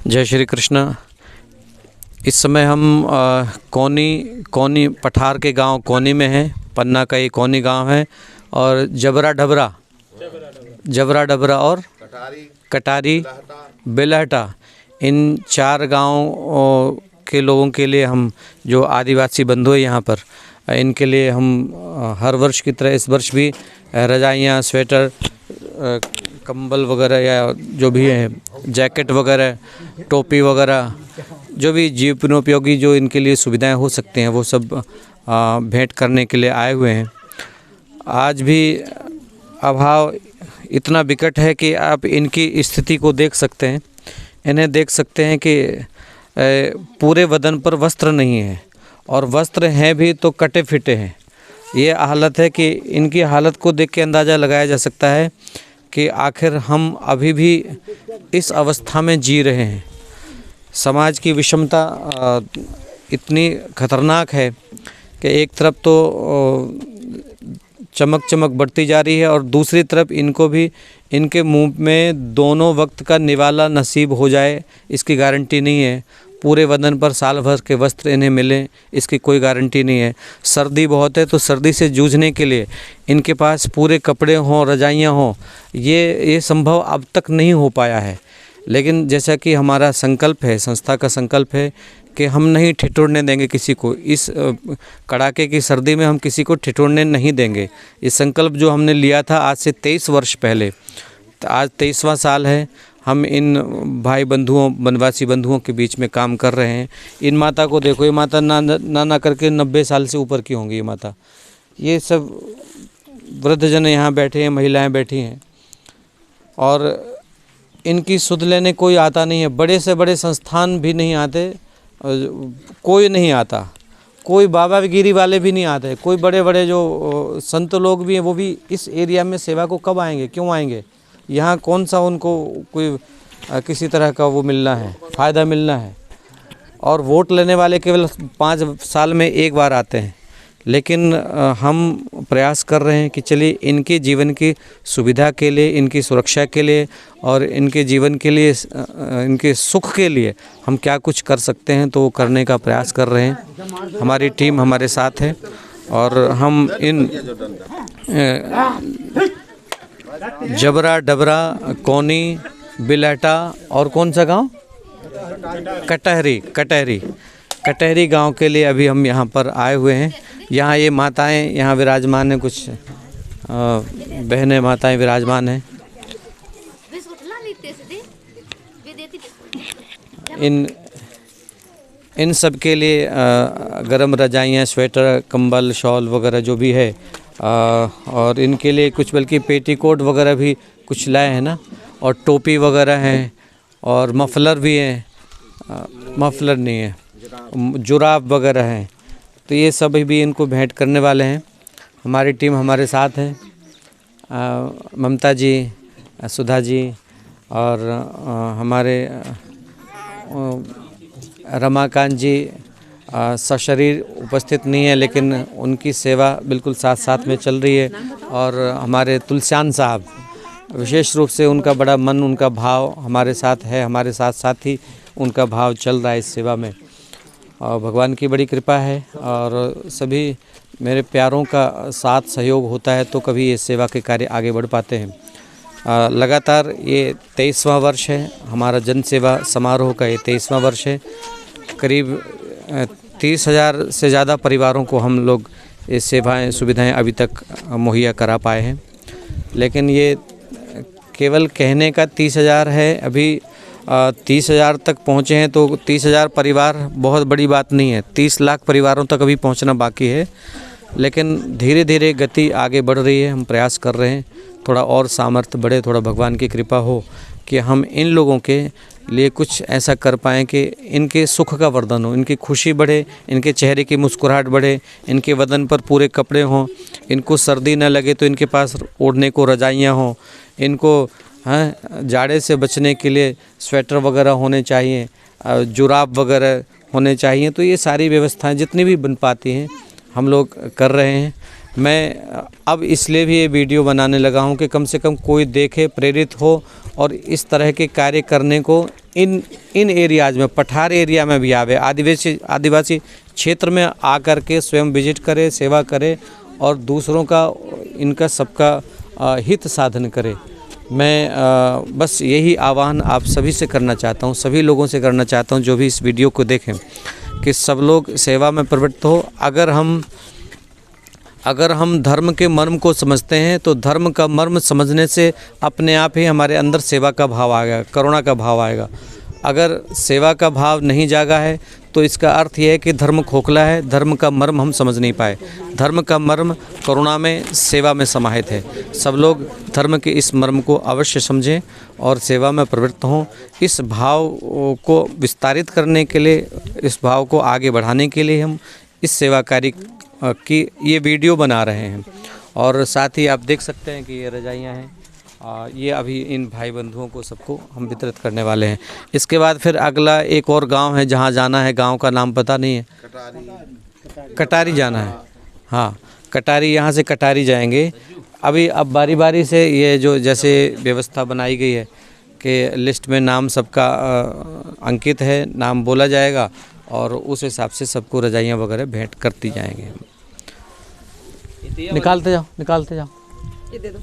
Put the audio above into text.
जय श्री कृष्ण। इस समय हम कोनी पठार के गांव कोनी में हैं। पन्ना का ये कोनी गांव है और जबरा डबरा और कटारी बेलहटा, इन 4 गांव के लोगों के लिए हम जो आदिवासी बंधु हैं यहाँ पर, इनके लिए हम हर वर्ष की तरह इस वर्ष भी रजाइयाँ, स्वेटर, कंबल वगैरह या जो भी है, जैकेट वगैरह, टोपी वगैरह, जो भी जीवनोपयोगी जो इनके लिए सुविधाएं हो सकती हैं वो सब भेंट करने के लिए आए हुए हैं। आज भी अभाव इतना विकट है कि आप इनकी स्थिति को देख सकते हैं। इन्हें देख सकते हैं कि पूरे बदन पर वस्त्र नहीं है और वस्त्र हैं भी तो कटे फिटे हैं। ये हालत है कि इनकी हालत को देख के अंदाज़ा लगाया जा सकता है कि आखिर हम अभी भी इस अवस्था में जी रहे हैं। समाज की विषमता इतनी खतरनाक है कि एक तरफ तो चमक बढ़ती जा रही है और दूसरी तरफ इनको भी इनके मुंह में दोनों वक्त का निवाला नसीब हो जाए इसकी गारंटी नहीं है। पूरे बदन पर साल भर के वस्त्र इन्हें मिलें इसकी कोई गारंटी नहीं है। सर्दी बहुत है तो सर्दी से जूझने के लिए इनके पास पूरे कपड़े हों, रजाइयाँ हों, ये संभव अब तक नहीं हो पाया है। लेकिन जैसा कि हमारा संकल्प है, संस्था का संकल्प है कि हम नहीं ठिठुरने देंगे किसी को। इस कड़ाके की सर्दी में हम किसी को ठिठुरने नहीं देंगे। ये संकल्प जो हमने लिया था आज से 23 वर्ष पहले, तो आज 23वां साल है। हम इन भाई बंधुओं, वनवासी बंधुओं के बीच में काम कर रहे हैं। इन माता को देखो, ये माता ना करके 90 साल से ऊपर की होंगी ये माता। ये सब वृद्धजन यहाँ बैठे हैं, महिलाएं बैठी हैं और इनकी सुध लेने कोई आता नहीं है। बड़े से बड़े संस्थान भी नहीं आते, कोई नहीं आता, कोई बाबागिरी वाले भी नहीं आते, कोई बड़े बड़े जो संत लोग भी हैं वो भी इस एरिया में सेवा को कब आएंगे, क्यों आएंगे? यहाँ कौन सा उनको कोई किसी तरह का वो मिलना है, फ़ायदा मिलना है। और वोट लेने वाले केवल 5 साल में एक बार आते हैं। लेकिन हम प्रयास कर रहे हैं कि चलिए इनके जीवन की सुविधा के लिए, इनकी सुरक्षा के लिए और इनके जीवन के लिए, इनके सुख के लिए हम क्या कुछ कर सकते हैं तो वो करने का प्रयास कर रहे हैं। हमारी टीम हमारे साथ है और हम इन जबरा डबरा, कोनी, बिलहटा और कौन सा गांव, कटहरी गांव के लिए अभी हम यहाँ पर आए हुए हैं। यहाँ ये माताएं यहाँ विराजमान हैं, कुछ बहनें माताएं विराजमान हैं। इन सब के लिए गर्म रजाइयाँ, स्वेटर, कंबल, शॉल वगैरह जो भी है, और इनके लिए कुछ बल्कि पेटीकोट वगैरह भी कुछ लाए हैं ना, और टोपी वगैरह हैं और मफलर भी हैं, मफलर नहीं है, जुराब वगैरह हैं। तो ये सब भी इनको भेंट करने वाले हैं। हमारी टीम हमारे साथ है, ममता जी, सुधा जी और हमारे रमाकांत जी सशरीर उपस्थित नहीं है, लेकिन उनकी सेवा बिल्कुल साथ साथ में चल रही है। और हमारे तुलसियान साहब, विशेष रूप से उनका बड़ा मन, उनका भाव हमारे साथ है, हमारे साथ साथ ही उनका भाव चल रहा है इस सेवा में। और भगवान की बड़ी कृपा है और सभी मेरे प्यारों का साथ सहयोग होता है तो कभी ये सेवा के कार्य आगे बढ़ पाते हैं। लगातार ये 23वां वर्ष है, हमारा जन सेवा समारोह का ये 23वां वर्ष है। करीब 30,000 से ज़्यादा परिवारों को हम लोग ये सेवाएं, सुविधाएं अभी तक मुहैया करा पाए हैं। लेकिन ये केवल कहने का 30,000 है, अभी 30,000 तक पहुँचे हैं तो 30,000 परिवार बहुत बड़ी बात नहीं है। 30 लाख परिवारों तक अभी पहुँचना बाकी है, लेकिन धीरे धीरे गति आगे बढ़ रही है। हम प्रयास कर रहे हैं थोड़ा और सामर्थ्य बढ़े, थोड़ा भगवान की कृपा हो कि हम इन लोगों के लिए कुछ ऐसा कर पाएँ कि इनके सुख का वर्धन हो, इनकी खुशी बढ़े, इनके चेहरे की मुस्कुराहट बढ़े, इनके बदन पर पूरे कपड़े हों, इनको सर्दी न लगे तो इनके पास ओढ़ने को रजाइयाँ हों, इनको जाड़े से बचने के लिए स्वेटर वगैरह होने चाहिए, जुराब वगैरह होने चाहिए। तो ये सारी व्यवस्थाएं जितनी भी बन पाती हैं हम लोग कर रहे हैं। मैं अब इसलिए भी ये वीडियो बनाने लगा हूँ कि कम से कम कोई देखे, प्रेरित हो और इस तरह के कार्य करने को इन एरियाज़ में, पठार एरिया में भी आवे, आदिवासी क्षेत्र में आकर के स्वयं विजिट करे, सेवा करे और दूसरों का, इनका सबका हित साधन करे। मैं बस यही आह्वान आप सभी से करना चाहता हूँ, सभी लोगों से करना चाहता हूँ जो भी इस वीडियो को देखें, कि सब लोग सेवा में प्रवृत्त हो। अगर हम धर्म के मर्म को समझते हैं तो धर्म का मर्म समझने से अपने आप ही हमारे अंदर सेवा का भाव आएगा, करुणा का भाव आएगा। अगर सेवा का भाव नहीं जागा है तो इसका अर्थ यह है कि धर्म खोखला है, धर्म का मर्म हम समझ नहीं पाए। धर्म का मर्म करुणा में, सेवा में समाहित है। सब लोग धर्म के इस मर्म को अवश्य समझें और सेवा में प्रवृत्त हों। इस भाव को विस्तारित करने के लिए, इस भाव को आगे बढ़ाने के लिए हम इस सेवा कार्य की ये वीडियो बना रहे हैं। और साथ ही आप देख सकते हैं कि ये रजाइयाँ हैं, ये अभी इन भाई बंधुओं को सबको हम वितरित करने वाले हैं। इसके बाद फिर अगला एक और गांव है जहां जाना है, गांव का नाम पता नहीं है, कटारी जाना है। हाँ, कटारी, यहाँ से कटारी जाएंगे। अभी अब बारी बारी से ये जो जैसे व्यवस्था बनाई गई है कि लिस्ट में नाम सबका अंकित है, नाम बोला जाएगा और उस हिसाब से सबको रजाइयाँ वगैरह भेंट करती जाएंगे। निकालते जाओ, निकालते जाओ। ये दे दो।